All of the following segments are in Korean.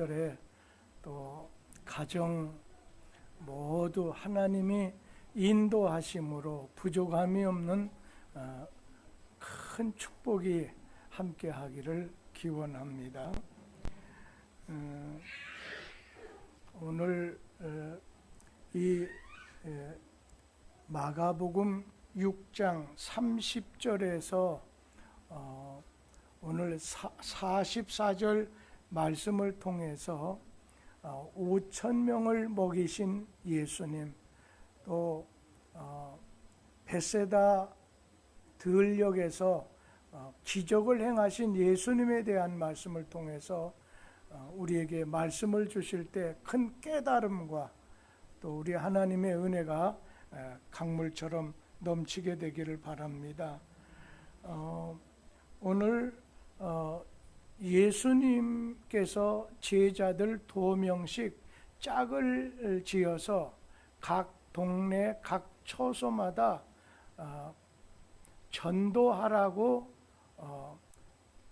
여러분들의 또 가정 모두 하나님이 인도하심으로 부족함이 없는 큰 축복이 함께하기를 기원합니다. 오늘 이 마가복음 6장 30절에서 오늘 44절 말씀을 통해서 5,000명을 먹이신 예수님, 또 벳세다 들녘에서 기적을 행하신 예수님에 대한 말씀을 통해서 우리에게 말씀을 주실 때 큰 깨달음과 또 우리 하나님의 은혜가 강물처럼 넘치게 되기를 바랍니다. 오늘 예수님께서 제자들 2명씩 짝을 지어서 각 동네 각 처소마다 전도하라고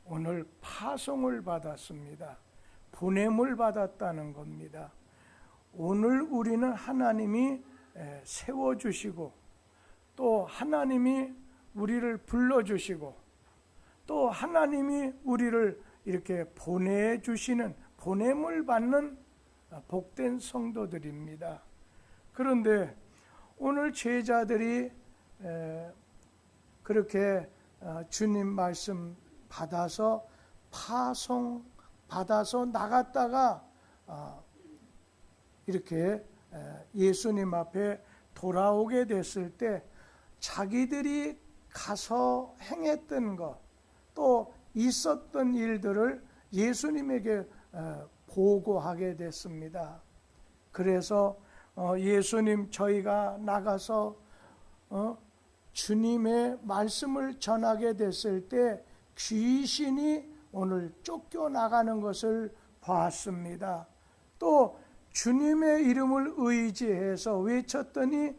오늘 파송을 받았습니다. 보냄을 받았다는 겁니다. 오늘 우리는 하나님이 세워주시고 또 하나님이 우리를 불러주시고 또 하나님이 우리를 이렇게 보내주시는 보냄을 받는 복된 성도들입니다. 그런데 오늘 제자들이 그렇게 주님 말씀 받아서 파송 받아서 나갔다가 이렇게 예수님 앞에 돌아오게 됐을 때 자기들이 가서 행했던 것, 또 있었던 일들을 예수님에게 보고하게 됐습니다. 그래서 예수님, 저희가 나가서 주님의 말씀을 전하게 됐을 때 귀신이 오늘 쫓겨나가는 것을 봤습니다. 또 주님의 이름을 의지해서 외쳤더니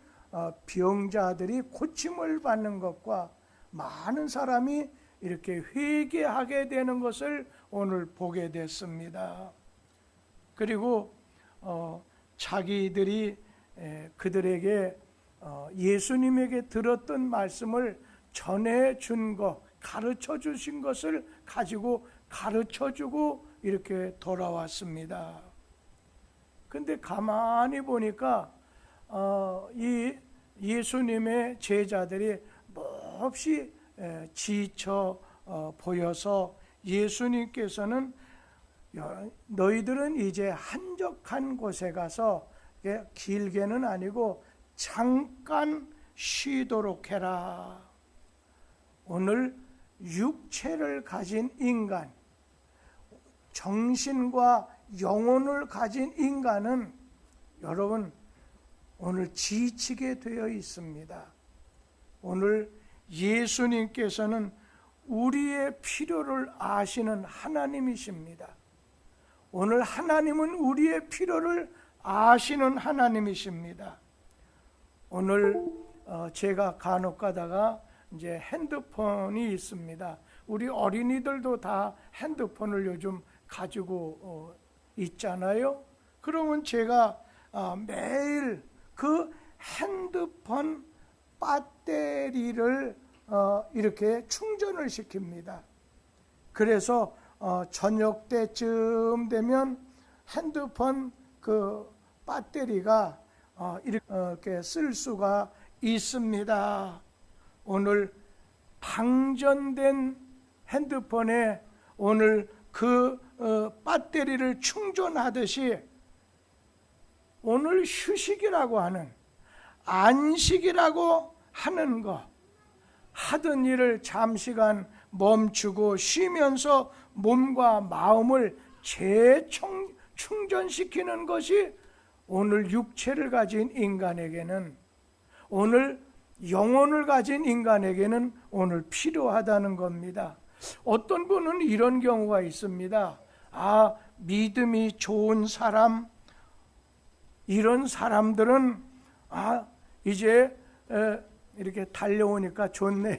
병자들이 고침을 받는 것과 많은 사람이 이렇게 회개하게 되는 것을 오늘 보게 됐습니다. 그리고 자기들이 그들에게 예수님에게 들었던 말씀을 전해준 것, 가르쳐 주신 것을 가지고 가르쳐 주고 이렇게 돌아왔습니다. 근데 가만히 보니까 이 예수님의 제자들이 몹시 지쳐 보여서 예수님께서는 너희들은 이제 한적한 곳에 가서 길게는 아니고 잠깐 쉬도록 해라. 오늘 육체를 가진 인간, 정신과 영혼을 가진 인간은 여러분 오늘 지치게 되어 있습니다. 오늘 예수님께서는 우리의 필요를 아시는 하나님이십니다. 오늘 하나님은 우리의 필요를 아시는 하나님이십니다. 오늘 제가 간혹 가다가 이제 핸드폰이 있습니다. 우리 어린이들도 다 핸드폰을 요즘 가지고 있잖아요. 그러면 제가 매일 그 핸드폰 배터리를 이렇게 충전을 시킵니다. 그래서 저녁 때쯤 되면 핸드폰 그 배터리가 이렇게 쓸 수가 있습니다. 오늘 방전된 핸드폰에 오늘 그 배터리를 충전하듯이 오늘 휴식이라고 하는, 안식이라고 하는 것, 하던 일을 잠시간 멈추고 쉬면서 몸과 마음을 재충전시키는 것이 오늘 육체를 가진 인간에게는, 오늘 영혼을 가진 인간에게는 오늘 필요하다는 겁니다. 어떤 분은 이런 경우가 있습니다. 믿음이 좋은 사람, 이런 사람들은 이제 이렇게 달려오니까 좋네요.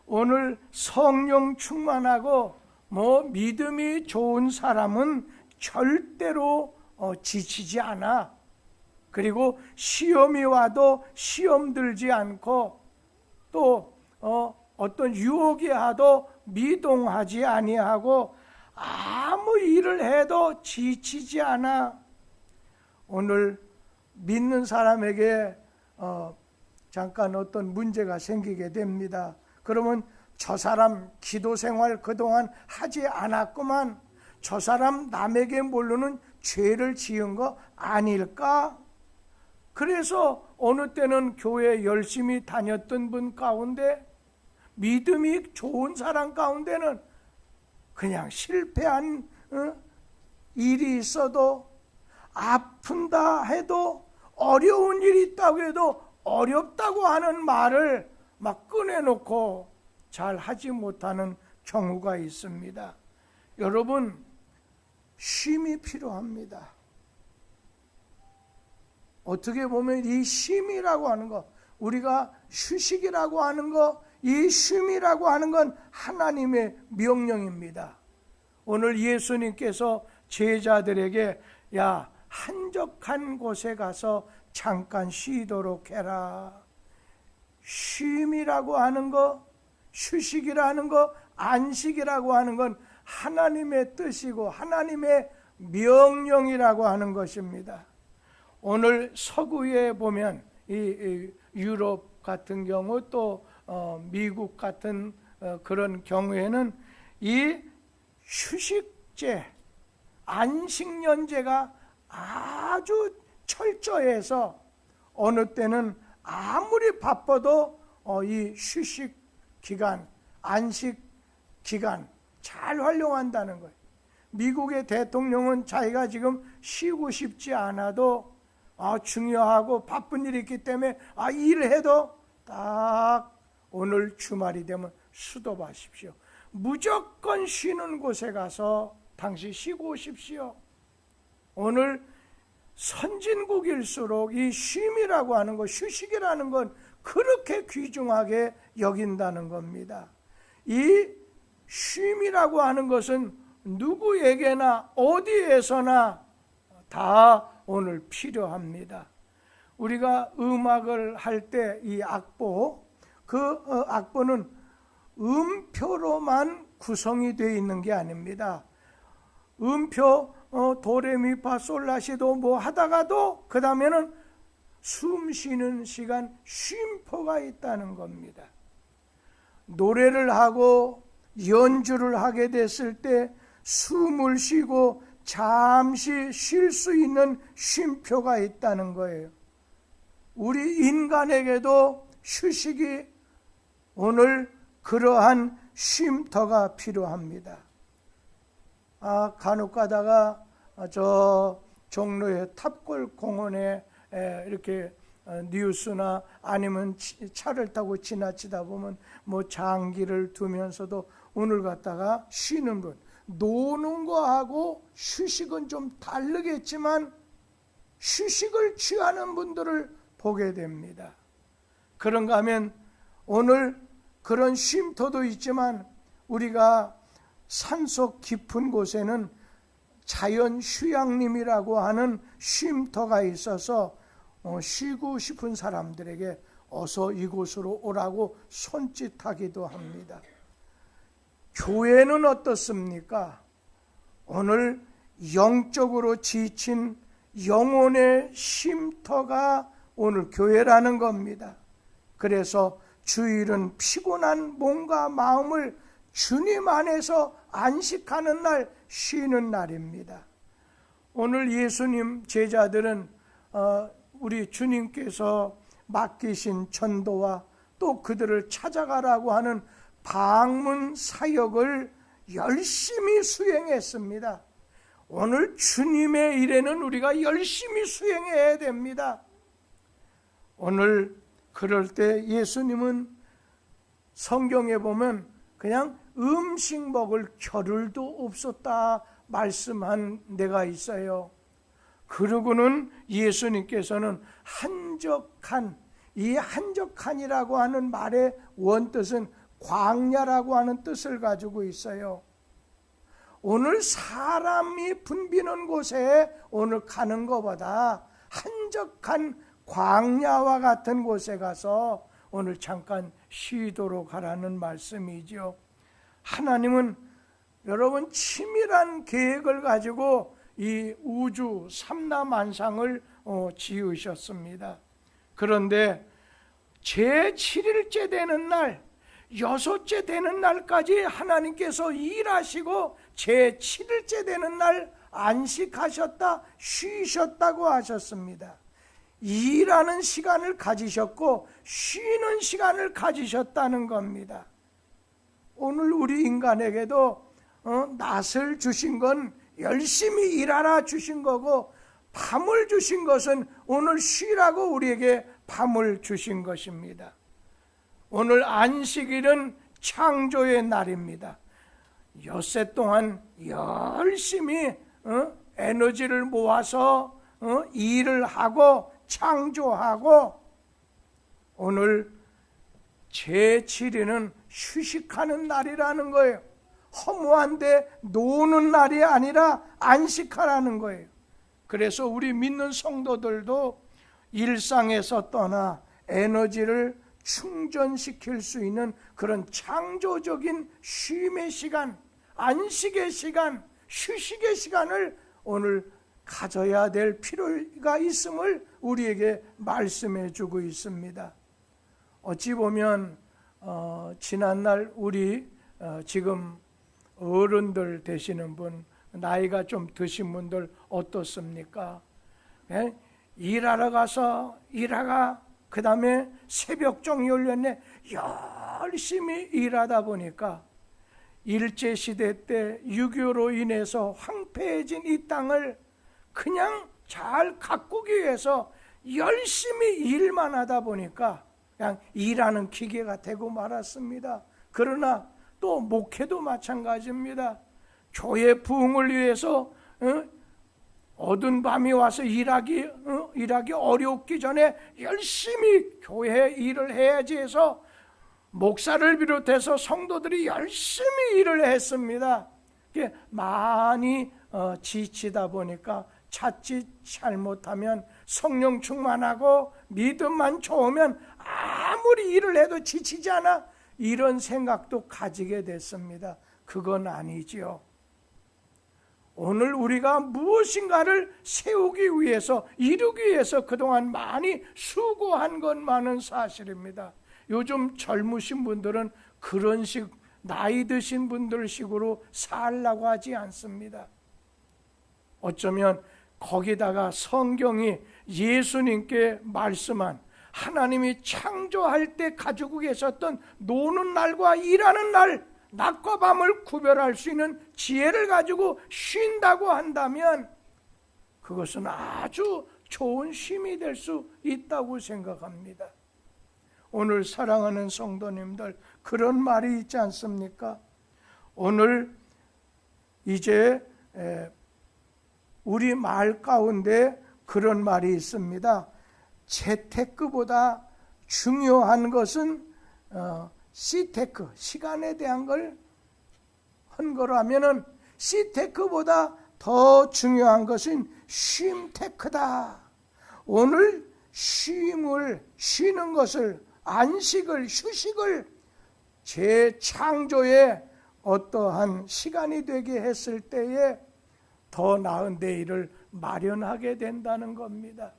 오늘 성령 충만하고 믿음이 좋은 사람은 절대로 지치지 않아. 그리고 시험이 와도 시험 들지 않고 또 어떤 유혹이 와도 미동하지 아니하고 아무 일을 해도 지치지 않아. 오늘 믿는 사람에게 잠깐 어떤 문제가 생기게 됩니다. 그러면 저 사람 기도 생활 그동안 하지 않았구만, 저 사람 남에게 모르는 죄를 지은 거 아닐까? 그래서 어느 때는 교회 열심히 다녔던 분 가운데, 믿음이 좋은 사람 가운데는 그냥 실패한 일이 있어도, 아픈다 해도, 어려운 일이 있다고 해도 어렵다고 하는 말을 막 꺼내놓고 잘 하지 못하는 경우가 있습니다. 여러분, 쉼이 필요합니다. 어떻게 보면 이 쉼이라고 하는 것, 우리가 휴식이라고 하는 것, 이 쉼이라고 하는 건 하나님의 명령입니다. 오늘 예수님께서 제자들에게 야, 한적한 곳에 가서 잠깐 쉬도록 해라. 쉼이라고 하는 것, 휴식이라는 것, 안식이라고 하는 건 하나님의 뜻이고 하나님의 명령이라고 하는 것입니다. 오늘 서구에 보면 이 유럽 같은 경우 또 미국 같은 그런 경우에는 이 휴식제, 안식년제가 아주 철저해서 어느 때는 아무리 바빠도 이 휴식 기간, 안식 기간 잘 활용한다는 거예요. 미국의 대통령은 자기가 지금 쉬고 싶지 않아도 중요하고 바쁜 일이 있기 때문에 일을 해도 딱 오늘 주말이 되면 수도하십시오. 무조건 쉬는 곳에 가서 당신 쉬고 오십시오. 오늘 선진국일수록 이 쉼이라고 하는 것, 휴식이라는 건 그렇게 귀중하게 여긴다는 겁니다. 이 쉼이라고 하는 것은 누구에게나 어디에서나 다 오늘 필요합니다. 우리가 음악을 할 때 이 악보, 그 악보는 음표로만 구성이 되어 있는 게 아닙니다. 음표 도레미파솔라시도 뭐 하다가도 그 다음에는 숨 쉬는 시간 쉼표가 있다는 겁니다. 노래를 하고 연주를 하게 됐을 때 숨을 쉬고 잠시 쉴 수 있는 쉼표가 있다는 거예요. 우리 인간에게도 휴식이 오늘 그러한 쉼터가 필요합니다. 간혹 가다가 저 종로의 탑골 공원에 이렇게 뉴스나 아니면 차를 타고 지나치다 보면 뭐 장기를 두면서도 오늘 갔다가 쉬는 분, 노는 거하고 휴식은 좀 다르겠지만 휴식을 취하는 분들을 보게 됩니다. 그런가 하면 오늘 그런 쉼터도 있지만 우리가 산속 깊은 곳에는 자연 휴양림이라고 하는 쉼터가 있어서 쉬고 싶은 사람들에게 어서 이곳으로 오라고 손짓하기도 합니다. 교회는 어떻습니까? 오늘 영적으로 지친 영혼의 쉼터가 오늘 교회라는 겁니다. 그래서 주일은 피곤한 몸과 마음을 주님 안에서 안식하는 날, 쉬는 날입니다. 오늘 예수님 제자들은 우리 주님께서 맡기신 전도와 또 그들을 찾아가라고 하는 방문 사역을 열심히 수행했습니다. 오늘 주님의 일에는 우리가 열심히 수행해야 됩니다. 오늘 그럴 때 예수님은 성경에 보면 그냥 음식 먹을 겨를도 없었다 말씀한 데가 있어요. 그러고는 예수님께서는 한적한, 이 한적한이라고 하는 말의 원뜻은 광야라고 하는 뜻을 가지고 있어요. 오늘 사람이 붐비는 곳에 오늘 가는 것보다 한적한 광야와 같은 곳에 가서 오늘 잠깐 쉬도록 하라는 말씀이지요. 하나님은 여러분 치밀한 계획을 가지고 이 우주 삼라만상을 지으셨습니다. 그런데 제7일째 되는 날, 6째 되는 날까지 하나님께서 일하시고 제7일째 되는 날 안식하셨다, 쉬셨다고 하셨습니다. 일하는 시간을 가지셨고 쉬는 시간을 가지셨다는 겁니다. 오늘 우리 인간에게도 낫을 주신 건 열심히 일하라 주신 거고, 밤을 주신 것은 오늘 쉬라고 우리에게 밤을 주신 것입니다. 오늘 안식일은 창조의 날입니다. 엿새 동안 열심히 에너지를 모아서 일을 하고 창조하고, 오늘 제7일은 휴식하는 날이라는 거예요. 허무한데 노는 날이 아니라 안식하라는 거예요. 그래서 우리 믿는 성도들도 일상에서 떠나 에너지를 충전시킬 수 있는 그런 창조적인 쉼의 시간, 안식의 시간, 휴식의 시간을 오늘 가져야 될 필요가 있음을 우리에게 말씀해 주고 있습니다. 어찌 보면 지난날 우리 지금 어른들 되시는 분, 나이가 좀 드신 분들 어떻습니까? 일하러 가서 일하가 그 다음에 새벽종 열렸네, 열심히 일하다 보니까 일제시대 때 6.25로 인해서 황폐해진 이 땅을 그냥 잘 가꾸기 위해서 열심히 일만 하다 보니까 그냥 일하는 기계가 되고 말았습니다. 그러나 또 목회도 마찬가지입니다. 교회 부흥을 위해서 어두운 밤이 와서 일하기 어렵기 전에 열심히 교회 일을 해야지 해서 목사를 비롯해서 성도들이 열심히 일을 했습니다. 많이 지치다 보니까 자칫 잘못하면 성령 충만하고 믿음만 좋으면 아무리 일을 해도 지치지 않아, 이런 생각도 가지게 됐습니다. 그건 아니지요. 오늘 우리가 무엇인가를 세우기 위해서, 이루기 위해서 그동안 많이 수고한 것만은 사실입니다. 요즘 젊으신 분들은 그런 식, 나이 드신 분들 식으로 살라고 하지 않습니다. 어쩌면 거기다가 성경이 예수님께 말씀한, 하나님이 창조할 때 가지고 계셨던 노는 날과 일하는 날, 낮과 밤을 구별할 수 있는 지혜를 가지고 쉰다고 한다면 그것은 아주 좋은 쉼이 될 수 있다고 생각합니다. 오늘 사랑하는 성도님들, 그런 말이 있지 않습니까? 오늘 이제 우리 말 가운데 그런 말이 있습니다. 재테크보다 중요한 것은 C테크, 시간에 대한 걸 한 거라면은 C테크보다 더 중요한 것은 쉼테크다. 오늘 쉼을, 쉬는 것을, 안식을, 휴식을 재창조의 어떠한 시간이 되게 했을 때에 더 나은 내일을 마련하게 된다는 겁니다.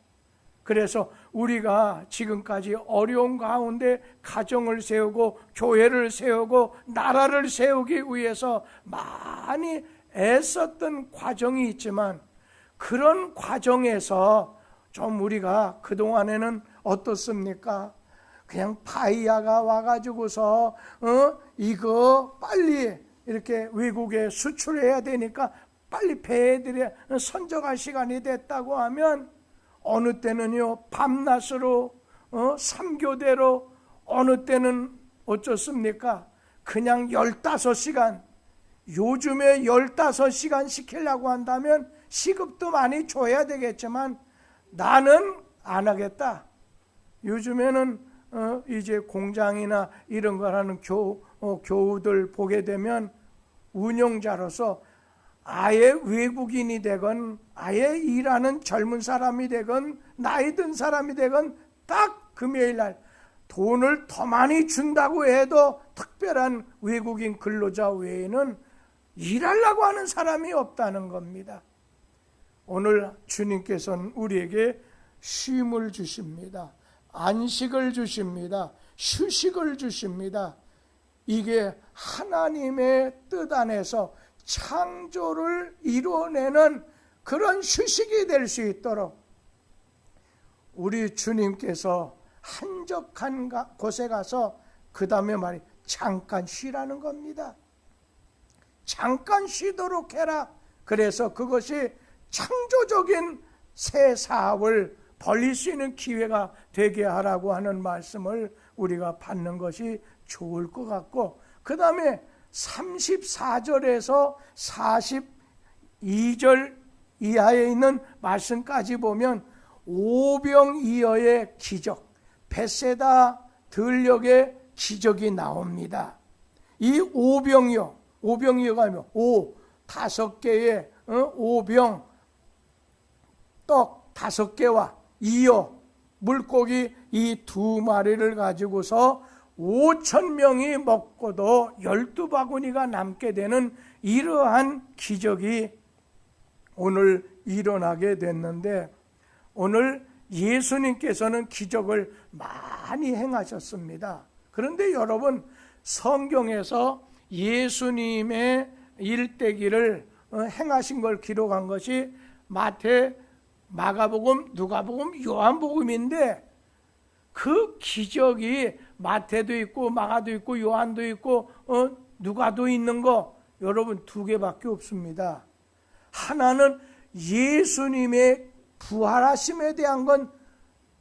그래서 우리가 지금까지 어려운 가운데 가정을 세우고 교회를 세우고 나라를 세우기 위해서 많이 애썼던 과정이 있지만, 그런 과정에서 좀 우리가 그동안에는 어떻습니까? 그냥 바이아가 와가지고서 이거 빨리 이렇게 외국에 수출해야 되니까 빨리 배들이 선적할 시간이 됐다고 하면, 어느 때는요 밤낮으로 3교대로, 어느 때는 어쩌습니까? 그냥 15시간, 요즘에 15시간 시키려고 한다면 시급도 많이 줘야 되겠지만 나는 안 하겠다. 요즘에는 이제 공장이나 이런 걸 하는 교우들 보게 되면 운영자로서 아예 외국인이 되건 아예 일하는 젊은 사람이 되건 나이 든 사람이 되건 딱 금요일 날 돈을 더 많이 준다고 해도 특별한 외국인 근로자 외에는 일하려고 하는 사람이 없다는 겁니다. 오늘 주님께서는 우리에게 쉼을 주십니다. 안식을 주십니다. 휴식을 주십니다. 이게 하나님의 뜻 안에서 창조를 이루어내는 그런 휴식이 될 수 있도록 우리 주님께서 한적한 곳에 가서 그 다음에 말이 잠깐 쉬라는 겁니다. 잠깐 쉬도록 해라. 그래서 그것이 창조적인 새 사업을 벌릴 수 있는 기회가 되게 하라고 하는 말씀을 우리가 받는 것이 좋을 것 같고, 그 다음에 34절에서 42절 이하에 있는 말씀까지 보면 오병이어의 기적, 벳세다 들녘의 기적이 나옵니다. 이 오병이어가 뭐예요? 다섯 개의 오병, 떡 5개와 이어 물고기 이 2마리를 가지고서 5,000명이 먹고도 12바구니가 남게 되는 이러한 기적이 오늘 일어나게 됐는데, 오늘 예수님께서는 기적을 많이 행하셨습니다. 그런데 여러분, 성경에서 예수님의 일대기를 행하신 걸 기록한 것이 마태, 마가복음, 누가복음, 요한복음인데, 그 기적이 마태도 있고 마가도 있고 요한도 있고 누가도 있는 거 여러분 2개밖에 없습니다. 하나는 예수님의 부활하심에 대한 건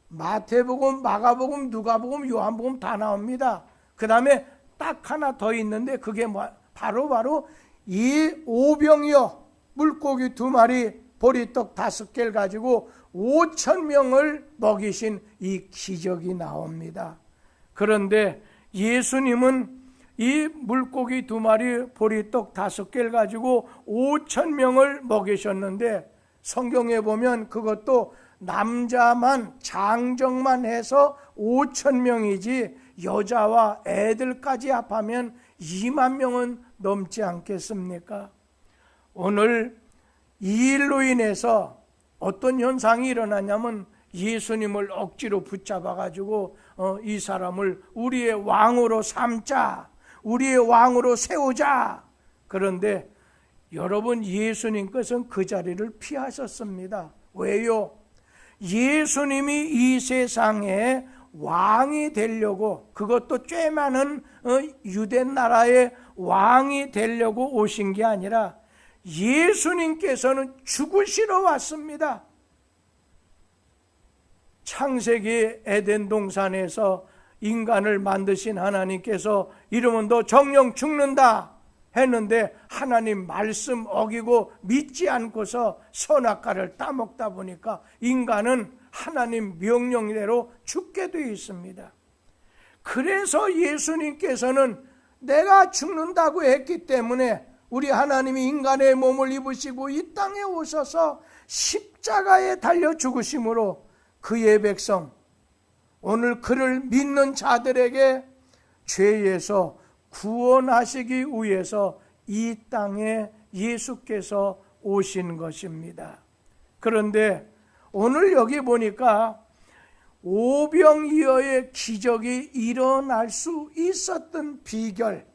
마태복음, 마가복음, 누가복음, 요한복음 다 나옵니다. 그 다음에 딱 하나 더 있는데 그게 바로 이 오병이어 물고기 2마리 보리떡 5개를 가지고 5,000명을 먹이신 이 기적이 나옵니다. 그런데 예수님은 이 물고기 2마리 보리떡 5개를 가지고 5,000명을 먹이셨는데, 성경에 보면 그것도 남자만 장정만 해서 5,000명이지 여자와 애들까지 합하면 2만 명은 넘지 않겠습니까? 오늘 이 일로 인해서 어떤 현상이 일어나냐면 예수님을 억지로 붙잡아가지고 이 사람을 우리의 왕으로 삼자, 우리의 왕으로 세우자. 그런데 여러분, 예수님께서는 그 자리를 피하셨습니다. 왜요? 예수님이 이 세상에 왕이 되려고, 그것도 꽤 많은 유대 나라의 왕이 되려고 오신 게 아니라 예수님께서는 죽으시러 왔습니다. 창세기 에덴 동산에서 인간을 만드신 하나님께서 이러면 너 정령 죽는다 했는데, 하나님 말씀 어기고 믿지 않고서 선악과를 따먹다 보니까 인간은 하나님 명령대로 죽게 되어 있습니다. 그래서 예수님께서는 내가 죽는다고 했기 때문에 우리 하나님이 인간의 몸을 입으시고 이 땅에 오셔서 십자가에 달려 죽으심으로 그의 백성, 오늘 그를 믿는 자들에게 죄에서 구원하시기 위해서 이 땅에 예수께서 오신 것입니다. 그런데 오늘 여기 보니까 오병이어의 기적이 일어날 수 있었던 비결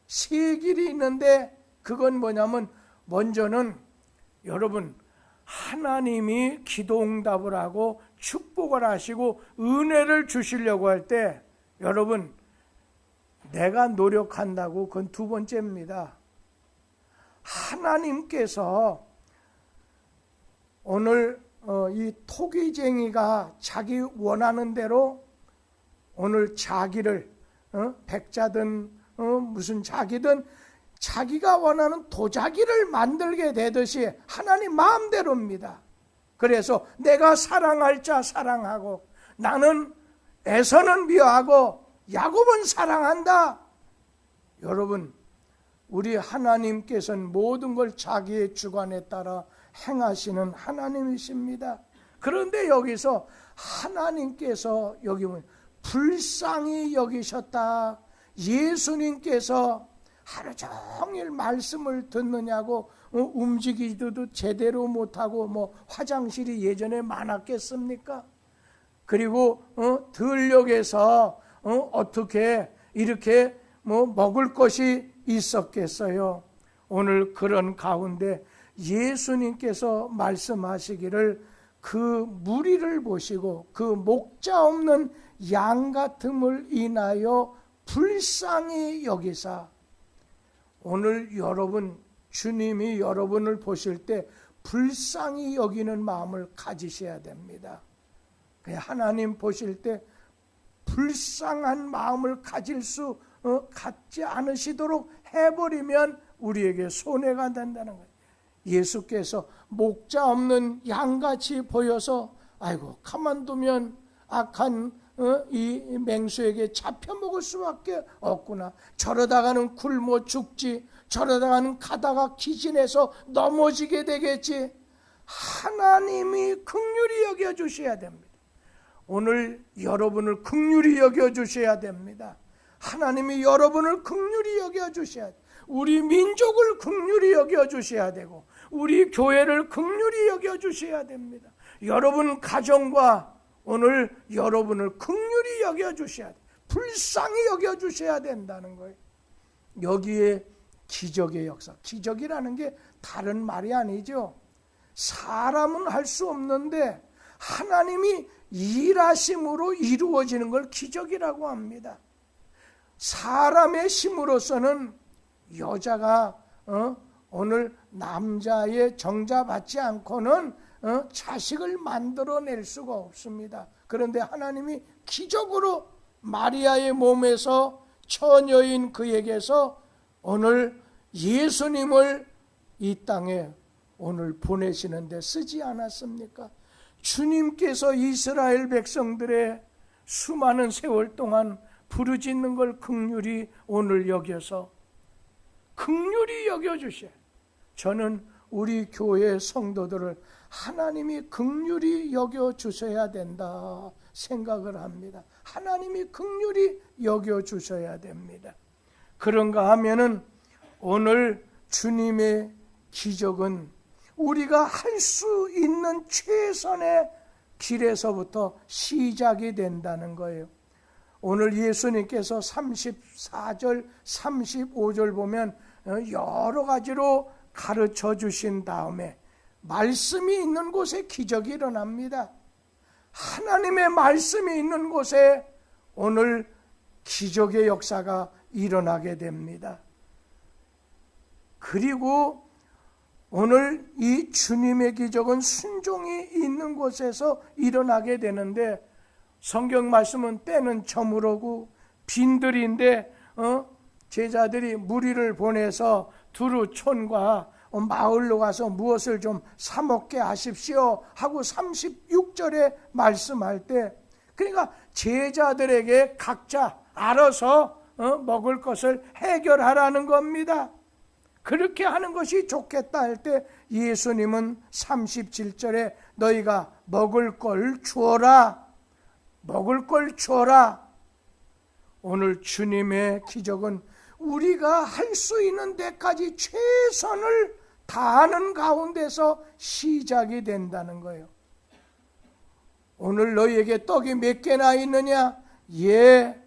3길이 있는데, 그건 뭐냐면, 먼저는 여러분, 하나님이 기도응답을 하고 축복을 하시고 은혜를 주시려고 할 때 여러분, 내가 노력한다고 그건 2번째입니다. 하나님께서 오늘 이 토기쟁이가 자기 원하는 대로 오늘 자기를 백자든 무슨 자기든 자기가 원하는 도자기를 만들게 되듯이 하나님 마음대로입니다. 그래서 내가 사랑할 자 사랑하고, 나는 에서는 미워하고 야곱은 사랑한다. 여러분, 우리 하나님께서는 모든 걸 자기의 주관에 따라 행하시는 하나님이십니다. 그런데 여기서 하나님께서 여기 보면 불쌍히 여기셨다. 예수님께서 하루 종일 말씀을 듣느냐고 움직이기도 제대로 못하고 화장실이 예전에 많았겠습니까? 그리고 들녘에서 어떻게 이렇게 먹을 것이 있었겠어요? 오늘 그런 가운데 예수님께서 말씀하시기를 그 무리를 보시고 그 목자 없는 양 같음을 인하여 불쌍히 여기사. 오늘 여러분, 주님이 여러분을 보실 때 불쌍히 여기는 마음을 가지셔야 됩니다. 하나님 보실 때 불쌍한 마음을 갖지 않으시도록 해버리면 우리에게 손해가 된다는 거예요. 예수께서 목자 없는 양같이 보여서 아이고 가만두면 악한 이 맹수에게 잡혀 먹을 수밖에 없구나. 저러다가는 굶어 죽지. 저러다가는 가다가 기진해서 넘어지게 되겠지. 하나님이 긍휼히 여겨주셔야 됩니다. 오늘 여러분을 긍휼히 여겨주셔야 됩니다. 하나님이 여러분을 긍휼히 여겨주셔야 돼요. 우리 민족을 긍휼히 여겨주셔야 되고 우리 교회를 긍휼히 여겨주셔야 됩니다. 여러분 가정과 오늘 여러분을 긍휼히 여겨주셔야 돼요. 불쌍히 여겨주셔야 된다는 거예요. 여기에 기적의 역사, 기적이라는 게 다른 말이 아니죠. 사람은 할 수 없는데 하나님이 일하심으로 이루어지는 걸 기적이라고 합니다. 사람의 힘으로서는 여자가 오늘 남자의 정자받지 않고는 자식을 만들어낼 수가 없습니다. 그런데 하나님이 기적으로 마리아의 몸에서 처녀인 그에게서 오늘 예수님을 이 땅에 오늘 보내시는데 쓰지 않았습니까? 주님께서 이스라엘 백성들의 수많은 세월 동안 부르짖는 걸 긍휼히 오늘 여겨서 긍휼히 여겨주셔. 저는 우리 교회 성도들을 하나님이 긍휼히 여겨주셔야 된다 생각을 합니다. 하나님이 긍휼히 여겨주셔야 됩니다. 그런가 하면은 오늘 주님의 기적은 우리가 할 수 있는 최선의 길에서부터 시작이 된다는 거예요. 오늘 예수님께서 34절, 35절 보면 여러 가지로 가르쳐 주신 다음에 말씀이 있는 곳에 기적이 일어납니다. 하나님의 말씀이 있는 곳에 오늘 기적의 역사가 일어나게 됩니다. 그리고 오늘 이 주님의 기적은 순종이 있는 곳에서 일어나게 되는데 성경 말씀은 때는 저물어고 빈들인데 제자들이 무리를 보내서 두루 촌과 마을로 가서 무엇을 좀 사 먹게 하십시오 하고 36절에 말씀할 때 그러니까 제자들에게 각자 알아서 먹을 것을 해결하라는 겁니다. 그렇게 하는 것이 좋겠다 할 때 예수님은 37절에 너희가 먹을 걸 주어라. 먹을 걸 주어라. 오늘 주님의 기적은 우리가 할 수 있는 데까지 최선을 다하는 가운데서 시작이 된다는 거예요. 오늘 너희에게 떡이 몇 개나 있느냐? 예,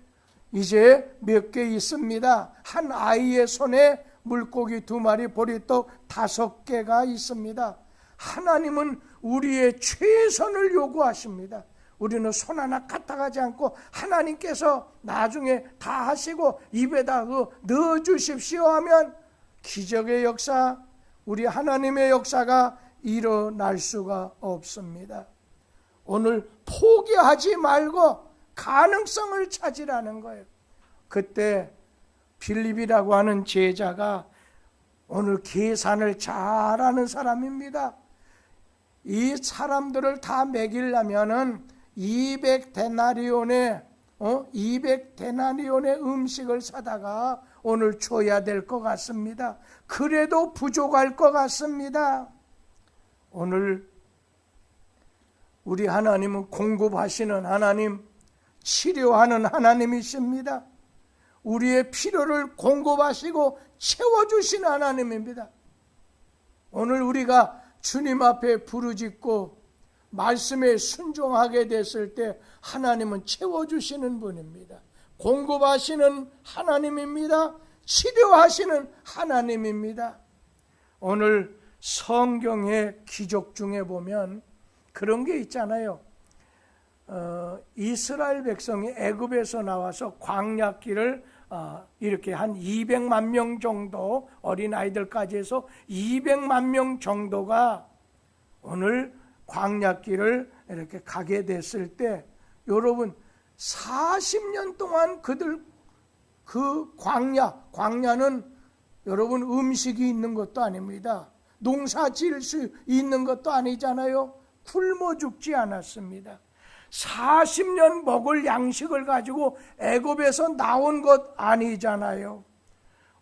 이제 몇 개 있습니다. 한 아이의 손에 물고기 2마리, 보리떡 5개가 있습니다. 하나님은 우리의 최선을 요구하십니다. 우리는 손 하나 까딱하지 않고 하나님께서 나중에 다 하시고 입에다 넣어 주십시오 하면 기적의 역사, 우리 하나님의 역사가 일어날 수가 없습니다. 오늘 포기하지 말고 가능성을 찾으라는 거예요. 그때 빌립이라고 하는 제자가 오늘 계산을 잘하는 사람입니다. 이 사람들을 다 먹이려면은 200데나리온의 200데나리온의 음식을 사다가 오늘 줘야 될 것 같습니다. 그래도 부족할 것 같습니다. 오늘 우리 하나님은 공급하시는 하나님, 치료하는 하나님이십니다. 우리의 필요를 공급하시고 채워주시는 하나님입니다. 오늘 우리가 주님 앞에 부르짖고 말씀에 순종하게 됐을 때 하나님은 채워주시는 분입니다. 공급하시는 하나님입니다. 치료하시는 하나님입니다. 오늘 성경의 기적 중에 보면 그런 게 있잖아요. 이스라엘 백성이 애굽에서 나와서 광야길을 이렇게 한 200만 명 정도, 어린아이들까지 해서 200만 명 정도가 오늘 광야길을 이렇게 가게 됐을 때, 여러분 40년 동안 그들 그 광야는 여러분 음식이 있는 것도 아닙니다. 농사 지을 수 있는 것도 아니잖아요. 굶어 죽지 않았습니다. 40년 먹을 양식을 가지고 애굽에서 나온 것 아니잖아요.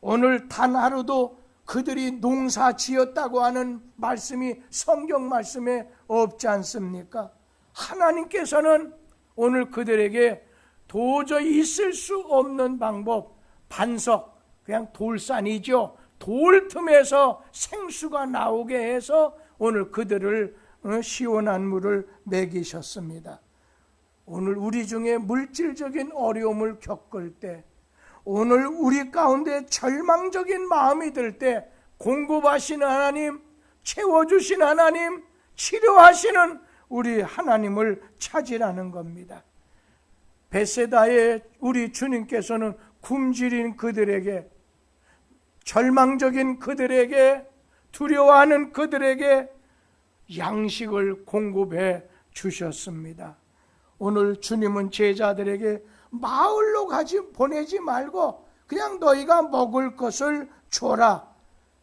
오늘 단 하루도 그들이 농사 지었다고 하는 말씀이 성경 말씀에 없지 않습니까? 하나님께서는 오늘 그들에게 도저히 있을 수 없는 방법, 반석, 그냥 돌산이죠. 돌 틈에서 생수가 나오게 해서 오늘 그들을 시원한 물을 먹이셨습니다. 오늘 우리 중에 물질적인 어려움을 겪을 때, 오늘 우리 가운데 절망적인 마음이 들 때 공급하시는 하나님, 채워주시는 하나님, 치료하시는 우리 하나님을 찾으라는 겁니다. 베세다에 우리 주님께서는 굶주린 그들에게, 절망적인 그들에게, 두려워하는 그들에게 양식을 공급해 주셨습니다. 오늘 주님은 제자들에게 마을로 보내지 말고 그냥 너희가 먹을 것을 줘라,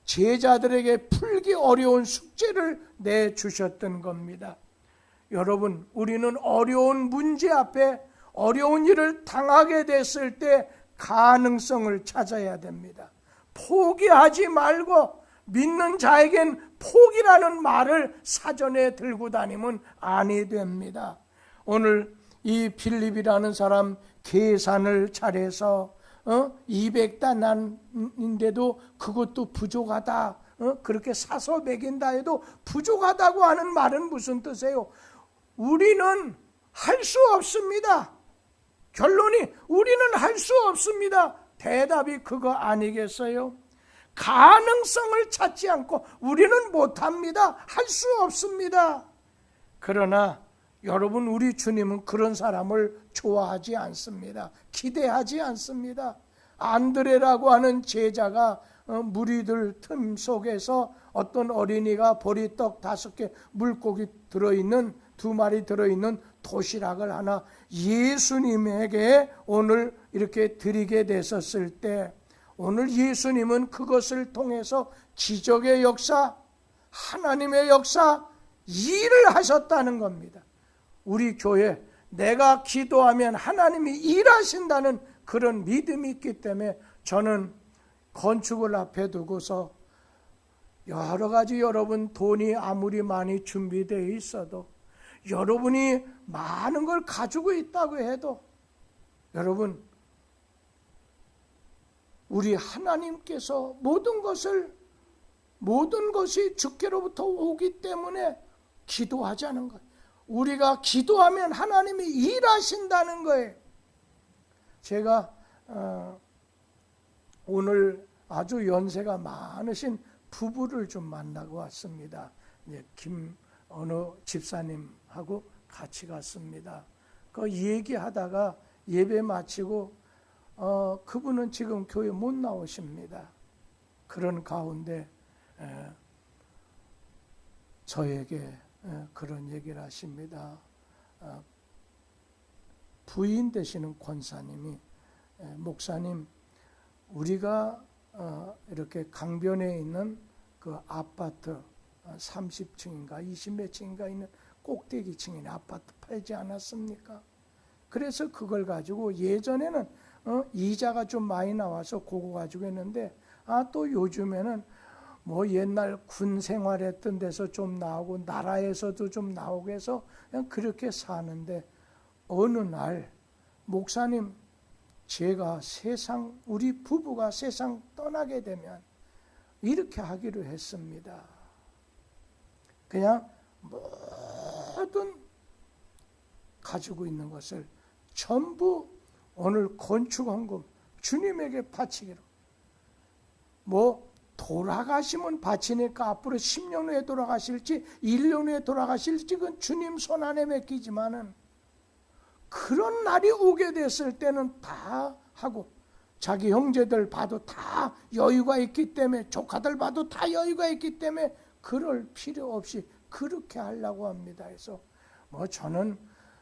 제자들에게 풀기 어려운 숙제를 내주셨던 겁니다. 여러분, 우리는 어려운 문제 앞에, 어려운 일을 당하게 됐을 때 가능성을 찾아야 됩니다. 포기하지 말고, 믿는 자에겐 포기라는 말을 사전에 들고 다니면 아니 됩니다. 오늘 이 빌립이라는 사람 계산을 잘해서 200데나리온인데도 그것도 부족하다, 그렇게 사서 먹인다 해도 부족하다고 하는 말은 무슨 뜻이에요? 우리는 할 수 없습니다. 결론이 우리는 할 수 없습니다. 대답이 그거 아니겠어요? 가능성을 찾지 않고 우리는 못합니다. 할 수 없습니다. 그러나 여러분, 우리 주님은 그런 사람을 좋아하지 않습니다. 기대하지 않습니다. 안드레라고 하는 제자가 무리들 틈 속에서 어떤 어린이가 보리떡 5개, 물고기 들어있는 2마리 들어있는 도시락을 하나 예수님에게 오늘 이렇게 드리게 됐었을 때, 오늘 예수님은 그것을 통해서 기적의 역사, 하나님의 역사, 일을 하셨다는 겁니다. 우리 교회, 내가 기도하면 하나님이 일하신다는 그런 믿음이 있기 때문에 저는 건축을 앞에 두고서 여러 가지, 여러분 돈이 아무리 많이 준비되어 있어도, 여러분이 많은 걸 가지고 있다고 해도, 여러분, 우리 하나님께서 모든 것이 주께로부터 오기 때문에 기도하자는 거예요. 우리가 기도하면 하나님이 일하신다는 거예요. 제가 오늘 아주 연세가 많으신 부부를 좀 만나고 왔습니다. 어느 집사님하고 같이 갔습니다. 그 얘기하다가 예배 마치고 그분은 지금 교회 못 나오십니다. 그런 가운데 저에게 그런 얘기를 하십니다. 부인 되시는 권사님이, 목사님, 우리가 이렇게 강변에 있는 그 아파트 30층인가 20몇 층인가 있는 꼭대기층인 아파트 팔지 않았습니까? 그래서 그걸 가지고 예전에는 이자가 좀 많이 나와서 그거 가지고 했는데 또 요즘에는 뭐 옛날 군 생활했던 데서 좀 나오고 나라에서도 좀 나오고 해서 그냥 그렇게 사는데 어느 날 목사님 제가 우리 부부가 세상 떠나게 되면 이렇게 하기로 했습니다. 그냥 모든 가지고 있는 것을 전부 오늘 건축헌금 주님에게 바치기로. 뭐 돌아가시면 바치니까 앞으로 10년 후에 돌아가실지 1년 후에 돌아가실지 그건 주님 손 안에 맡기지만은 그런 날이 오게 됐을 때는 다 하고 자기 형제들 봐도 다 여유가 있기 때문에 조카들 봐도 다 여유가 있기 때문에 그럴 필요 없이 그렇게 하려고 합니다. 그래서 뭐 저는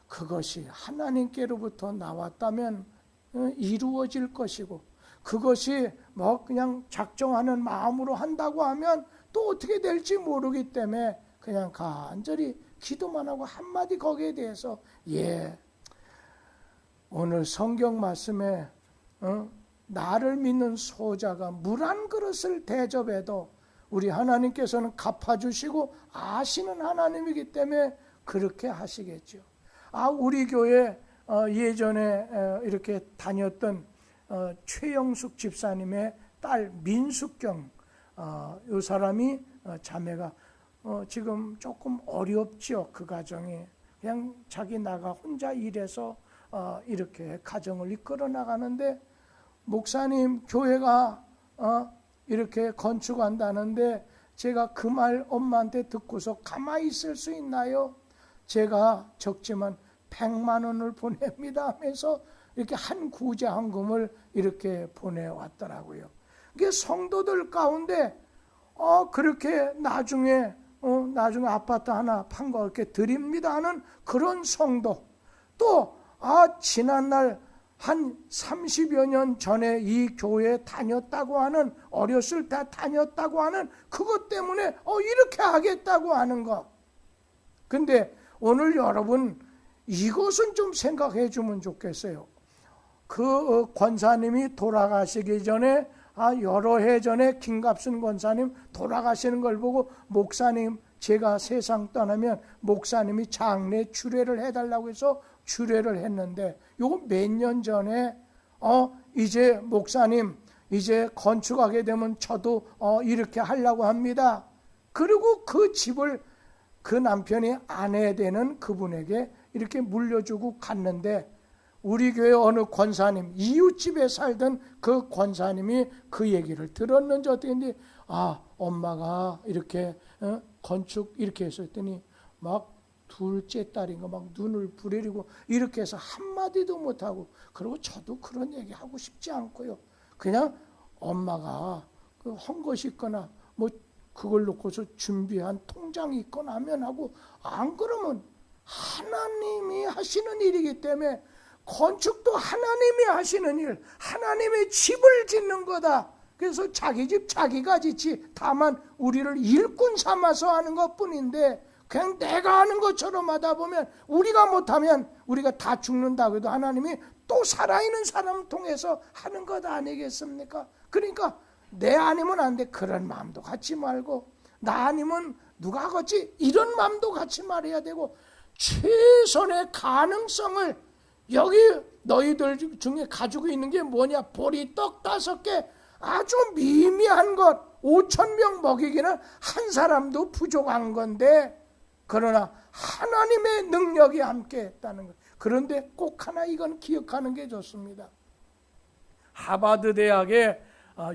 그것이 하나님께로부터 나왔다면 이루어질 것이고 그것이 뭐 그냥 작정하는 마음으로 한다고 하면 또 어떻게 될지 모르기 때문에 그냥 간절히 기도만 하고 한마디 거기에 대해서 오늘 성경 말씀에 나를 믿는 소자가 물 한 그릇을 대접해도 우리 하나님께서는 갚아주시고 아시는 하나님이기 때문에 그렇게 하시겠죠. 우리 교회 예전에 이렇게 다녔던 최영숙 집사님의 딸 민숙경 이 사람이 자매가 지금 조금 어렵죠. 그 가정이 그냥 자기 나가 혼자 일해서 이렇게 가정을 이끌어 나가는데 목사님 교회가 이렇게 건축한다는데 제가 그 말 엄마한테 듣고서 가만히 있을 수 있나요? 제가 적지만 100만 원을 보냅니다 하면서 이렇게 한 구제헌금을 이렇게 보내왔더라고요. 이게 성도들 가운데 그렇게 나중에 아파트 하나 판 거 이렇게 드립니다 하는 그런 성도, 또 지난날 한 30여 년 전에 이 교회에 다녔다고 하는, 어렸을 때 다녔다고 하는 그것 때문에 이렇게 하겠다고 하는 거. 근데 오늘 여러분 이것은 좀 생각해 주면 좋겠어요. 그 권사님이 돌아가시기 전에 여러 해 전에 김갑순 권사님 돌아가시는 걸 보고 목사님 제가 세상 떠나면 목사님이 장례 주례를 해달라고 해서 주례를 했는데 요거 몇 년 전에 이제 목사님 이제 건축하게 되면 저도 이렇게 하려고 합니다. 그리고 그 집을 그 남편이 아내 되는 그분에게 이렇게 물려주고 갔는데 우리 교회 어느 권사님, 이웃집에 살던 그 권사님이 그 얘기를 들었는지 어떻게 했는지 엄마가 이렇게 건축 이렇게 했었더니 막 둘째 딸인가 막 눈을 부리리고 이렇게 해서 한마디도 못하고, 그리고 저도 그런 얘기 하고 싶지 않고요. 그냥 엄마가 그 한 것이 있거나 뭐 그걸 놓고서 준비한 통장이 있거나 하면 하고, 안 그러면 하나님이 하시는 일이기 때문에 건축도 하나님이 하시는 일, 하나님의 집을 짓는 거다. 그래서 자기 집 자기가 짓지, 다만 우리를 일꾼 삼아서 하는 것뿐인데 그냥 내가 하는 것처럼 하다 보면 우리가 못하면 우리가 다 죽는다고 해도 하나님이 또 살아있는 사람을 통해서 하는 것 아니겠습니까? 그러니까 내 아니면 안 돼, 그런 마음도 갖지 말고, 나 아니면 누가 하겠지, 이런 마음도 갖지 말아야 되고, 최선의 가능성을, 여기 너희들 중에 가지고 있는 게 뭐냐, 보리떡 5개 아주 미미한 것 5,000명 먹이기는 한 사람도 부족한 건데, 그러나 하나님의 능력이 함께 했다는 것. 그런데 꼭 하나 이건 기억하는 게 좋습니다. 하버드 대학의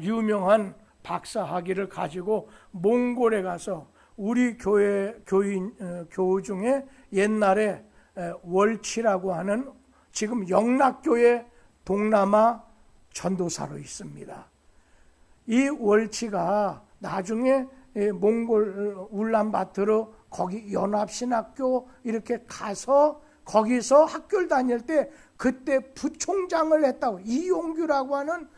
유명한 박사 학위를 가지고 몽골에 가서 우리 교우 중에 옛날에 월치라고 하는, 지금 영락교회 동남아 전도사로 있습니다. 이 월치가 나중에 몽골 울란바토르 거기 연합신학교 이렇게 가서 거기서 학교를 다닐 때 그때 부총장을 했다고, 이용규라고 하는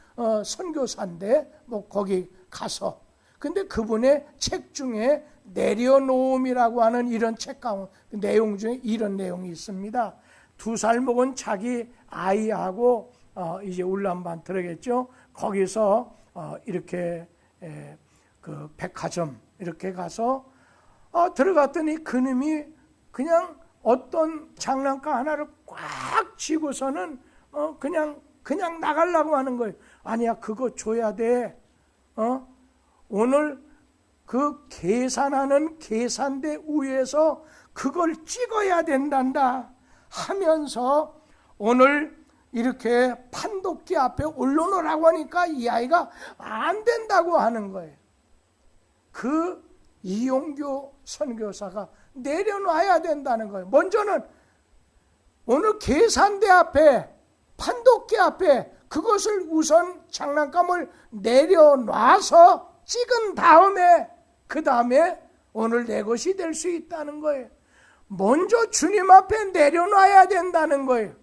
선교사인데 뭐 거기 가서, 근데 그분의 책 중에 내려놓음이라고 하는 이런 책 가운데 내용 중에 이런 내용이 있습니다. 2살 먹은 자기 아이하고 이제 울란반 들어겠죠. 거기서 이렇게 그 백화점 이렇게 가서 들어갔더니 그놈이 그냥 어떤 장난감 하나를 꽉 쥐고서는 그냥 나가려고 하는 거예요. 아니야, 그거 줘야 돼. 오늘 그 계산하는 계산대 위에서 그걸 찍어야 된단다 하면서 오늘 이렇게 판독기 앞에 올려놓으라고 하니까 이 아이가 안 된다고 하는 거예요. 그 이용교 선교사가 내려놔야 된다는 거예요. 먼저는 오늘 계산대 앞에 판독기 앞에 그것을 우선 장난감을 내려놔서 찍은 다음에 그 다음에 오늘 내 것이 될 수 있다는 거예요. 먼저 주님 앞에 내려놔야 된다는 거예요.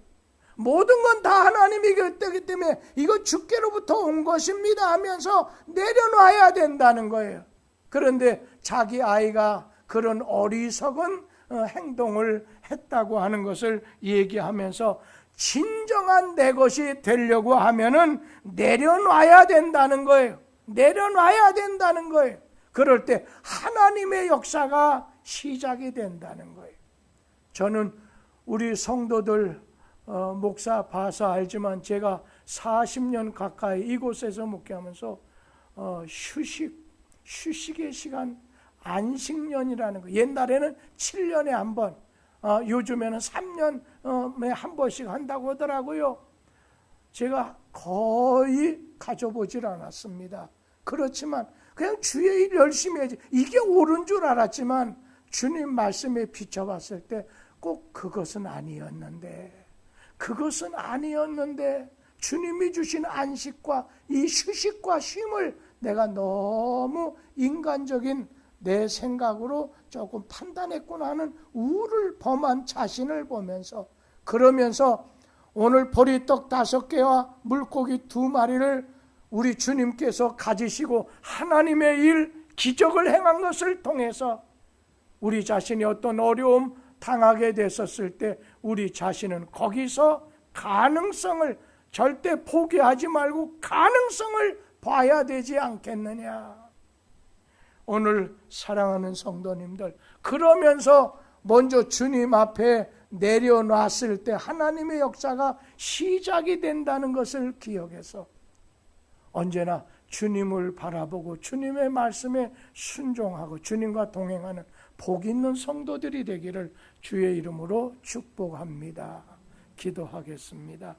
모든 건 다 하나님이 겼기 때문에 이거 주께로부터 온 것입니다 하면서 내려놔야 된다는 거예요. 그런데 자기 아이가 그런 어리석은 행동을 했다고 하는 것을 얘기하면서 진정한 내 것이 되려고 하면은 내려놔야 된다는 거예요. 내려놔야 된다는 거예요. 그럴 때 하나님의 역사가 시작이 된다는 거예요. 저는 우리 성도들 목사 봐서 알지만 제가 40년 가까이 이곳에서 목회하면서 휴식의 시간, 안식년이라는 거. 옛날에는 7년에 한 번, 요즘에는 3년에 한 번씩 한다고 하더라고요. 제가 거의 가져보질 않았습니다. 그렇지만 그냥 주의 일 열심히 해야지. 이게 옳은 줄 알았지만 주님 말씀에 비춰봤을 때 꼭 그것은 아니었는데 주님이 주신 안식과 이 휴식과 쉼을 내가 너무 인간적인 내 생각으로 조금 판단했구나 하는 우를 범한 자신을 보면서, 그러면서 오늘 보리떡 5개와 물고기 2마리를 우리 주님께서 가지시고 하나님의 일, 기적을 행한 것을 통해서 우리 자신이 어떤 어려움 당하게 됐었을 때 우리 자신은 거기서 가능성을 절대 포기하지 말고 가능성을 봐야 되지 않겠느냐. 오늘 사랑하는 성도님들, 그러면서 먼저 주님 앞에 내려놨을 때 하나님의 역사가 시작이 된다는 것을 기억해서 언제나 주님을 바라보고 주님의 말씀에 순종하고 주님과 동행하는 복 있는 성도들이 되기를 주의 이름으로 축복합니다. 기도하겠습니다.